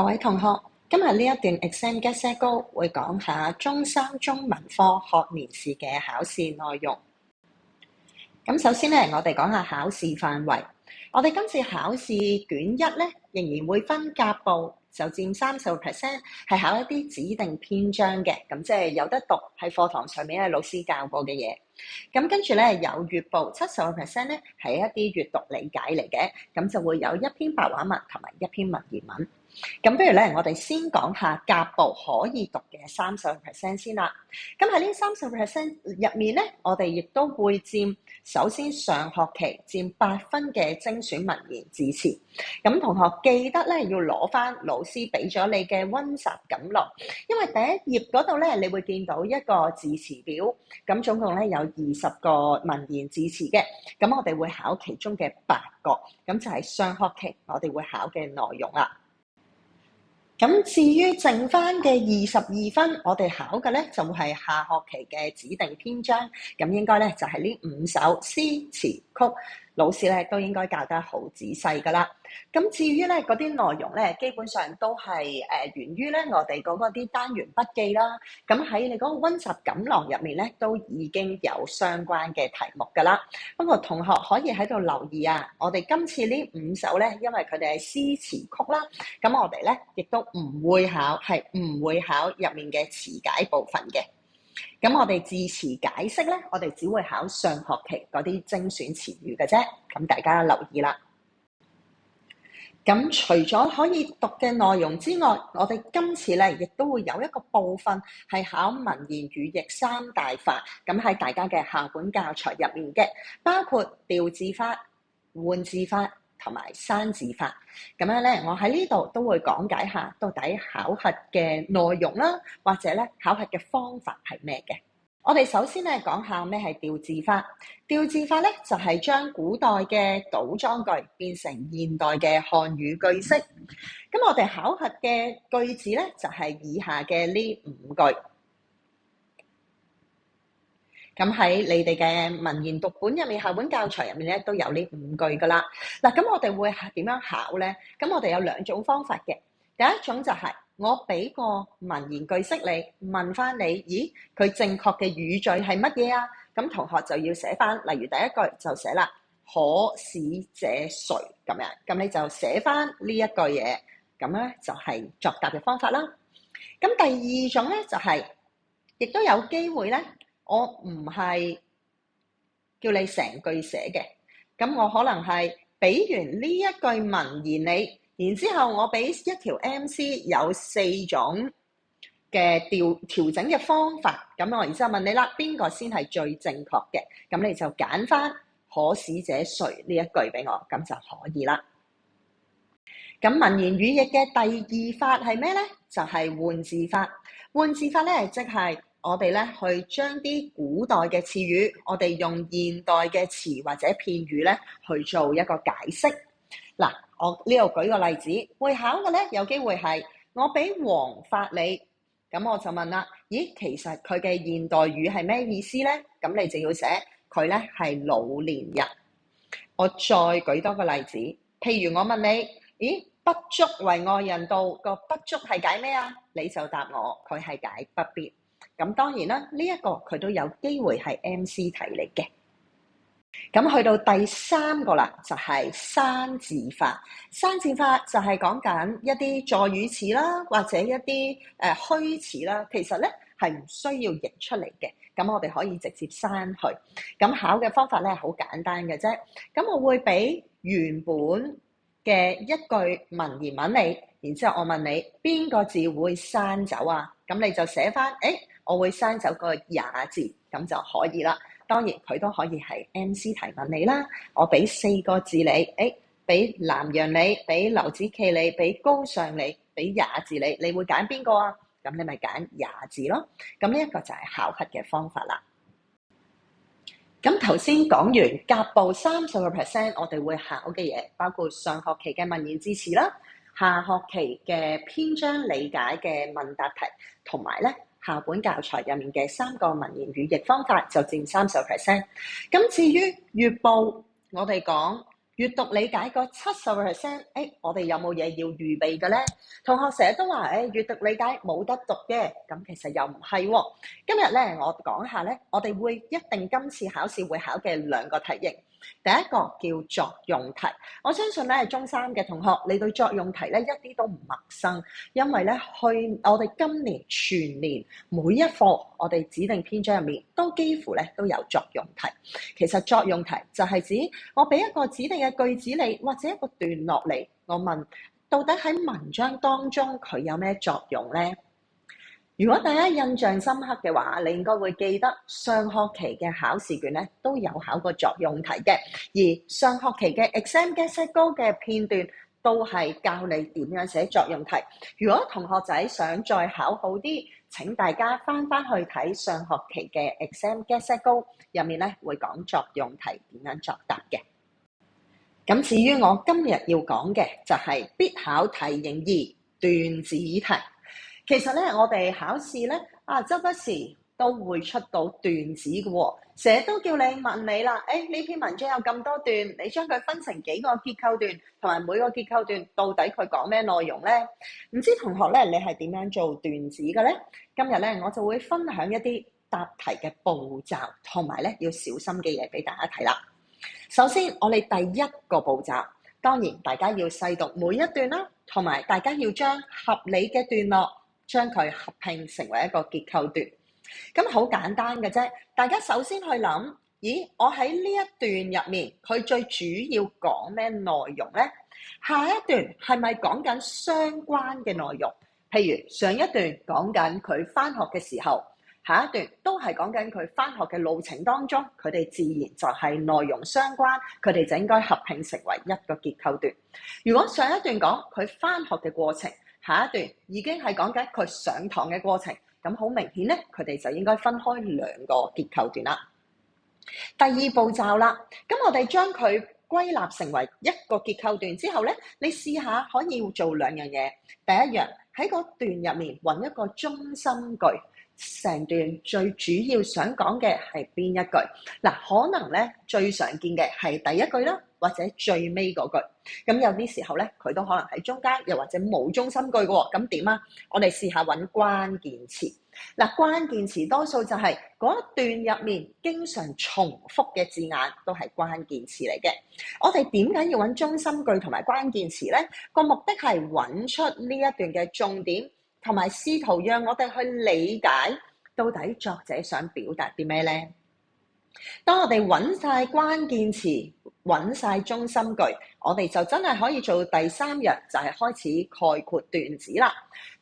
各位同學，今日呢一段 Exam Get Set Go 會講下中三中文科學年試嘅考試內容。咁首先咧，我哋講下考試範圍。我哋今次考試卷一咧，仍然會分甲部，就佔30%，係考一啲指定篇章嘅，咁即係有得讀喺課堂上面老師教過嘅嘢。咁跟住咧，有閱部70%咧，係一啲閱讀理解嚟嘅，咁就會有一篇白話文同埋一篇文言文。咁不如咧，我哋先講下甲部可以讀嘅30% 先啦。咁喺呢30% 入面咧，我哋亦都會佔首先上學期佔8分嘅精選文言字詞。咁同學記得咧，要攞翻老師俾咗你嘅溫習錦囊，因為第一頁嗰度咧，你會見到一個字詞表，咁總共咧有20個文言字詞嘅。咁我哋會考其中嘅8個，咁就係上學期我哋會考嘅內容啦。咁至於剩翻嘅22分，我哋考嘅咧就會係下學期嘅指定篇章，咁應該咧就係呢5首詩詞曲，老師咧都應該教得好仔細噶啦。咁至於咧嗰啲內容咧，基本上都係源於咧我哋嗰啲單元筆記啦。咁喺你嗰個溫習錦囊入面咧，都已經有相關嘅題目噶啦。不過同學可以喺度留意啊，我哋今次呢5首咧，因為佢哋係詩詞曲啦，咁我哋咧亦都唔會考入面嘅詞解部分嘅。咁我哋字詞解釋咧，我哋只會考上學期嗰啲精選詞語嘅啫。咁大家留意啦。咁除咗可以讀嘅內容之外，我哋今次咧亦都會有一個部分係考文言語譯3大法，咁喺大家嘅校本教材入面嘅，包括調字法、換字法同埋刪字法。咁樣咧，我喺呢度都會講解下到底考核嘅內容啦，或者咧考核嘅方法係咩嘅。我哋首先咧講下咩係調字法。調字法咧就係將古代嘅倒裝句變成現代嘅漢語句式。咁我哋考核嘅句子咧就係以下嘅呢5句。咁喺你哋嘅文言讀本入面、校本教材入面咧都有呢5句噶啦。嗱，咁我哋會點樣考咧？咁我哋有2種方法嘅。第一種就係我俾個文言句式你，問翻你，咦，佢正確嘅語序係乜嘢啊？咁同學就要寫翻，例如第一句就寫啦，可使者誰咁樣，咁你就寫翻呢一句嘢，咁咧就係作答嘅方法啦。咁第二種咧就係，亦都有機會咧，我唔係叫你成句寫嘅，咁我可能係俾完呢一句文言你，然之後我俾一條 MC 有4種嘅調整嘅方法，咁我然之後問你啦，邊個先係最正確嘅？咁你就揀翻可使者誰呢一句俾我，咁就可以啦。咁文言語譯嘅第2法係咩咧？就係換字法。換字法咧，即係我哋咧去將啲古代嘅詞語，我哋用現代嘅詞或者片語咧去做一個解釋。嗱，我呢度舉個例子，會考嘅咧有機會係我俾黃發你，咁我就問啦，咦，其實佢嘅現代語係咩意思咧？咁你就要寫佢咧係老年人。我再舉多個例子，譬如我問你，咦，不足為外人道，個不足係解咩啊？你就答我，佢係解不必。咁當然啦，呢一個佢都有機會係 MC 題嚟嘅。咁去到第3個啦，就係刪字法。刪字法就係講緊一啲助語詞啦，或者一啲虛詞啦，其實咧係唔需要譯出嚟嘅。咁我哋可以直接刪去。咁考嘅方法咧好簡單嘅啫。咁我會俾原本嘅一句文言文你，然之後我問你邊個字會刪走啊？咁你就寫翻，我會刪走個也字，咁就可以啦。當然佢都可以係 MC 提問你啦。我俾4個字你，俾南陽你，俾劉子驥你，俾高尚你，俾也字你，你會揀邊個啊？咁你咪揀也字咯。咁呢一個就係考核嘅方法啦。咁頭先講完甲部30%，我哋會考嘅嘢包括上學期嘅文言字詞啦，下學期嘅篇章理解嘅問答題，同埋咧校本教材入面嘅3個文言語譯方法就佔30%。咁至於閱部，我哋講閱讀理解嗰70%，我哋有冇嘢要預備嘅咧？同學成日都話，閱讀理解冇得讀嘅，咁其實又唔係喎。今日咧，我講下咧，我哋會一定今次考試會考嘅兩個題型。第一個叫作用題，我相信咧中三嘅同學，你對作用題咧一啲都唔陌生，因為咧我哋今年全年每一課我哋指定篇章入面都幾乎咧都有作用題。其實作用題就係指我俾一個指定嘅句子你，或者一個段落你，我問到底喺文章當中佢有咩作用呢？如果大家印象深刻嘅話，你應該會記得上學期嘅考試卷咧都有考過作用題嘅，而上學期嘅 Exam Get Set Go 嘅片段都係教你點樣寫作用題。如果同學仔想再考好啲，請大家翻去睇上學期嘅 Exam Get Set Go 入面咧會講作用題點樣作答嘅。咁至於我今日要講嘅就係必考題型2段子題。其實咧，我哋考試咧周不時都會出到段子嘅喎，成日都叫你問你啦，呢篇文章有咁多段，你將佢分成幾個結構段，同埋每個結構段到底佢講咩內容咧？唔知同學咧，你係點樣做段子嘅咧？今日咧，我就會分享一啲答題嘅步驟，同埋咧要小心嘅嘢俾大家睇啦。首先，我哋第一個步驟，當然大家要細讀每一段啦，同埋大家要將合理嘅段落將佢合併成為一個結構段。咁好簡單嘅啫，大家首先去諗，咦，我喺呢一段入面，佢最主要講咩內容呢？下一段係咪講緊相關嘅內容？譬如上一段講緊佢返學嘅時候，下一段都係講緊佢返學嘅路程當中，佢哋自然就係內容相關，佢哋就應該合併成為一個結構段。如果上一段講佢返學嘅過程，下一段已經係講緊佢上堂嘅過程，咁好明顯咧，佢哋就應該分開兩個結構段啦。第二步驟啦，咁我哋將佢歸納成為一個結構段之後咧，你試下可以做兩樣嘢。第一樣喺個段入面揾一個中心句。成段最主要想講嘅係邊一句？可能咧最常見嘅係第一句啦，或者最尾嗰句。咁有啲時候咧，佢都可能喺中間，又或者冇中心句嘅喎。咁點啊？我哋試下揾關鍵詞。關鍵詞多數就係嗰一段入面經常重複嘅字眼，都係關鍵詞嚟嘅。我哋點解要揾中心句同埋關鍵詞咧？個目的係揾出呢一段嘅重點。同埋試圖讓我哋去理解到底作者想表達啲咩呢？當我哋揾晒關鍵詞、揾晒中心句，我哋就真係可以做第三日，就係開始概括段子啦。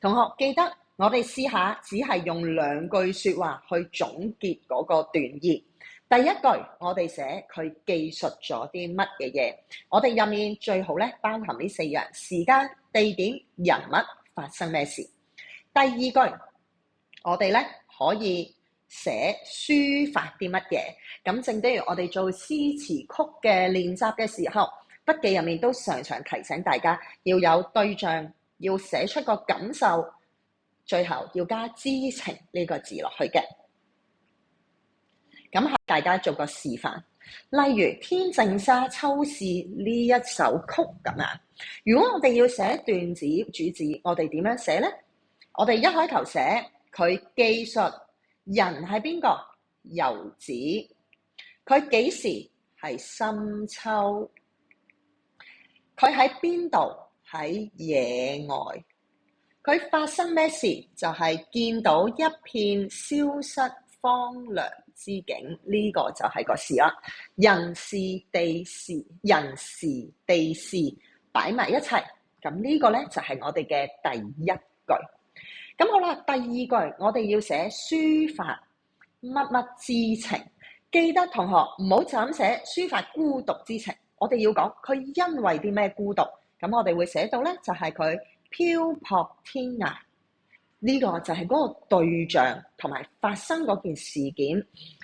同學記得，我哋試下只係用2句說話去總結嗰個段意。第一句，我哋寫佢記述咗啲乜嘢嘢，我哋入面最好咧包含呢4樣：時間、地點、人物、發生咩事。第二句，我哋咧可以寫抒發啲乜嘢，咁正等於我哋做詩詞曲嘅練習嘅時候，筆記入面都常常提醒大家要有對象，要寫出個感受，最後要加知情呢個字落去嘅。咁大家做個示範，例如《天淨沙·秋試》呢一首曲咁樣。如果我哋要寫段子主旨，我哋點樣寫呢？我哋一開頭寫佢記述人係邊個？遊子。佢幾時？係深秋。佢喺邊度？喺野外。佢發生咩事？就係見到一片消失荒涼之景，呢個就係個事啦。人事地事，人事地事擺埋一齊，咁呢個咧就係我哋嘅第一句。咁好啦，第二句我哋要寫抒發乜乜之情。記得同學唔好就咁寫抒發孤獨之情，我哋要講佢因為啲咩孤獨。咁我哋會寫到咧，就係佢漂泊天涯。呢個就係嗰個對象同埋發生嗰件事件，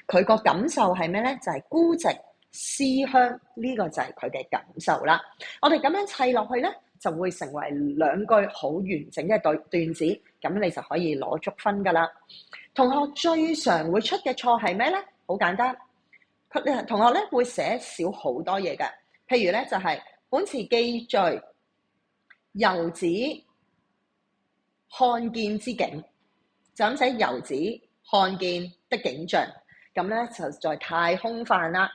佢個感受係咩咧？就係孤寂思鄉，呢個就係佢嘅感受啦。我哋咁樣砌落去咧，就會成為2句好完整嘅段子，咁你就可以攞足分噶啦。同學最常會出嘅錯係咩咧？好簡單，同學咧會寫少好多嘢嘅。譬如咧就係、本詞記敘遊子看見之景，就咁寫遊子看見的景象，咁咧實在太空泛啦。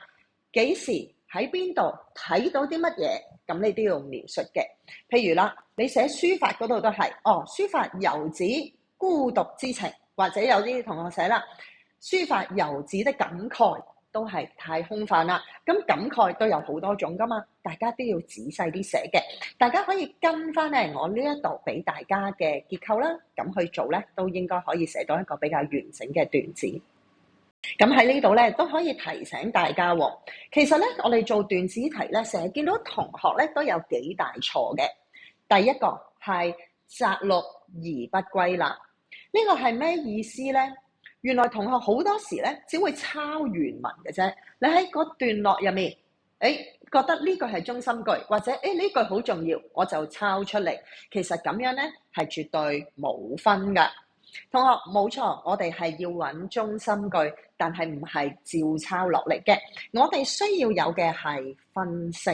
幾時喺邊度睇到啲乜嘢，咁你都要描述嘅。譬如啦，你寫書法嗰度都係，書法遊子孤獨之情，或者有啲同學寫啦，書法遊子的感慨，都係太空泛啦。咁感慨都有好多種噶嘛，大家都要仔細啲寫嘅。大家可以跟翻咧我呢一度俾大家嘅結構啦，咁去做咧，都應該可以寫到一個比較完整嘅段子。咁喺呢度咧都可以提醒大家喎，其實咧我哋做段子題咧，成日見到同學咧都有幾大錯嘅。第一個係摘錄而不歸納，呢個係咩意思咧？原來同學好多時咧只會抄原文嘅啫，你喺個段落入面，覺得呢句係中心句，或者呢句好重要，我就抄出嚟。其實咁樣咧係絕對冇分㗎。同學冇錯，我哋係要揾中心句，但係唔係照抄落嚟嘅。我哋需要有嘅係分析。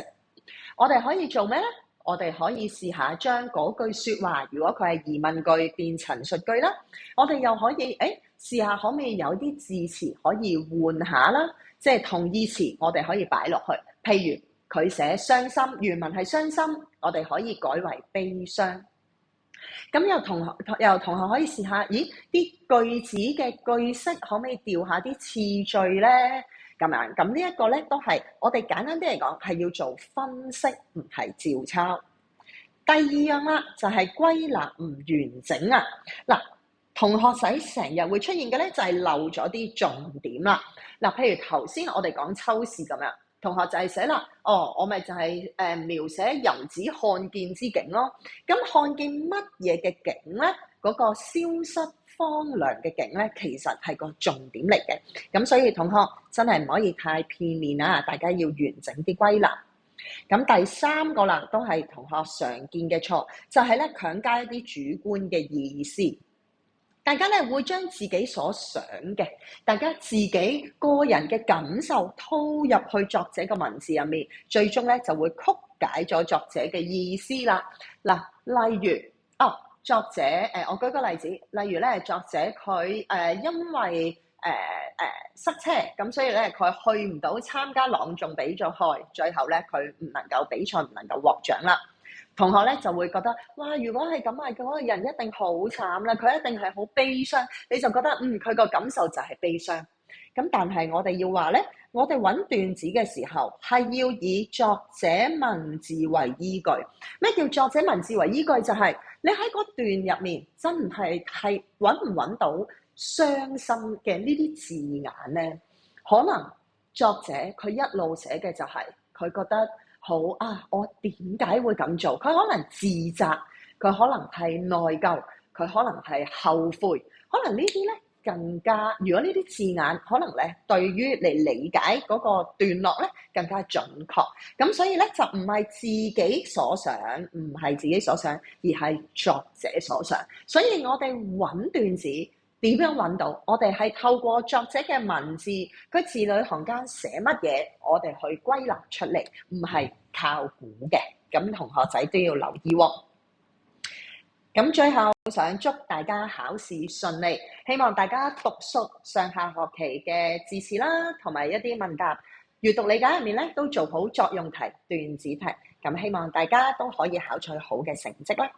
我哋可以做咩咧？我哋可以試下將嗰句説話，如果佢係疑問句變陳述句啦，我哋又可以試下可唔可以有啲字詞可以換下啦，即係同義詞我哋可以擺落去。譬如佢寫傷心，原文係傷心，我哋可以改為悲傷。咁有同學可以試下，咦啲句子嘅句式可唔可以調下啲次序咧？咁樣，咁呢一個咧都係我哋簡單啲嚟講係要做分析，唔係照抄。第二樣啦，就係歸納唔完整啊！嗱，同學仔成日會出現嘅咧就係漏咗啲重點啦。嗱，譬如頭先我哋講秋試咁樣。同學就係寫啦，我咪就係描寫遊子看見之景咯。咁看見乜嘢嘅景咧？嗰個消失荒涼嘅景咧，其實係個重點嚟嘅。咁所以同學真係唔可以太片面啊！大家要完整啲歸納。咁第三個啦，都係同學常見嘅錯，就係咧強加一啲主觀嘅意思。大家咧會將自己所想嘅，大家自己個人嘅感受套入去作者嘅文字入面，最終咧就會曲解咗作者嘅意思啦。嗱，例如作者我舉個例子，例如咧作者佢因為塞車，咁所以咧佢去唔到參加朗誦比賽，最後咧佢唔能夠比賽，唔能夠獲獎啦。同學咧就會覺得，哇！如果係咁啊，嗰個人一定好慘啦，佢一定係好悲傷。你就覺得，佢個感受就係悲傷。咁但係我哋要話咧，我哋揾段子嘅時候係要以作者文字為依據。咩叫作者文字為依據？就係你喺嗰段入面真係揾唔揾到傷心嘅呢啲字眼咧？可能作者佢一路寫嘅就係佢覺得。好啊！我點解會咁做？佢可能自責，佢可能係內疚，佢可能係後悔，可能呢啲咧更加。如果呢啲字眼可能咧對於你理解嗰個段落咧更加準確。咁所以咧就唔係自己所想，唔係自己所想，而係作者所想。所以我哋揾段子。點樣揾到？我哋係透過作者嘅文字，佢字裏行間寫乜嘢，我哋去歸納出嚟，唔係靠估嘅。咁同學仔都要留意喎。咁最後想祝大家考試順利，希望大家讀熟上下學期嘅字詞啦，同埋一啲問答、閱讀理解入面咧，都做好作用題、段子題。咁希望大家都可以考取好嘅成績啦。